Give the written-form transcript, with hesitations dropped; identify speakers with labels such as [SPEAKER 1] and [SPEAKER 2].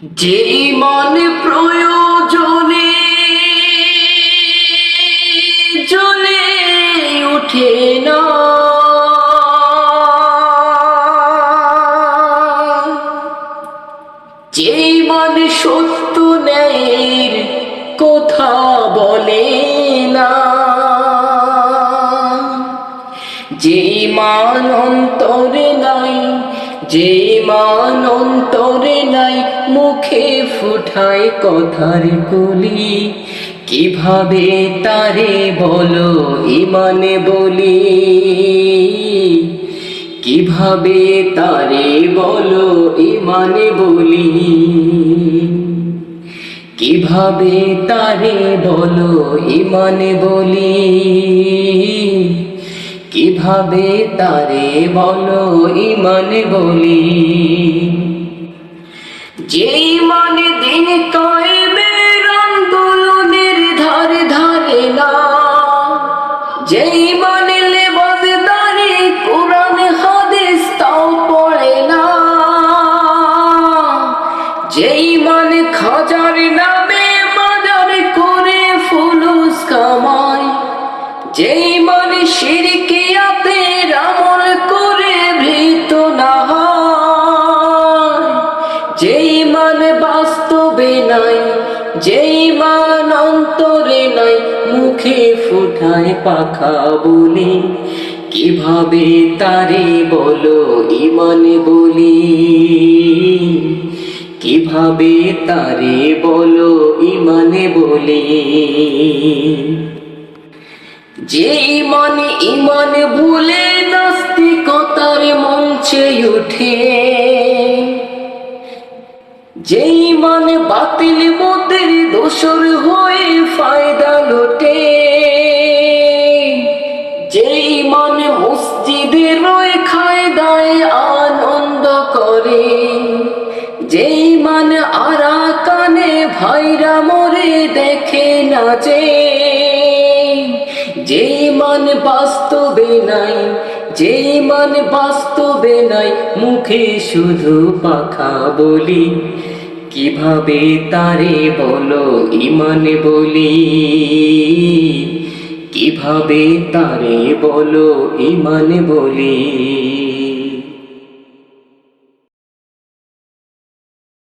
[SPEAKER 1] যে ইমান প্রয়োজনে জ্বলে ওঠে না, যে ইমান সত্য ন্যায়ের কথা বলে না, যে ইমান অন্তরে নাই, যে ইমান অন্তরে নাই, মুখে ফুটায় কথার কলি, কিভাবে তারে বলো ইমানে বলি, কিভাবে তারে বলো ইমানে বলি, কিভাবে তারে বলো ইমানে বলি, কিভাবে তারে বলো ইমানে বলি। যে ইমানে দিন কায়েমের আন্দোলনের ধারে ধারে না, যে ইমানে লেবাসদারি কোরআন হাদিস তাও পড়ে না, যে ইমানে খাজার নামে বাজার করে ফুলুস কামায়, যে ইমানে শিরকিয়াতের আমল করে ভীত না হয়, যে ইমান বাস্তবে নাই, যে ইমান অন্তরে নাই, মুখে ফুটায় পাখা বলি, কিভাবে তারে বলো ইমানে বলি, কিভাবে তারে বলো ইমানে বলি। যে ইমান ভুলে নাস্তিকতার মঞ্চে উঠে, যে ইমান বাতিল মতের দোসর হয়ে ফায়দা লোটে, যে ইমান মসজিদে রয়ে খায় দায় আনন্দ করে, যে ইমান আরাকানে ভাইরা মরে দেখে নাচে, যে ইমান বাস্তবে নাই, যে ইমান বাস্তবে নাই, মুখে শুধু পাখা বলি, কিভাবে তারে বলো ইমানে বলি, কিভাবে তারে বলো ইমানে বলি।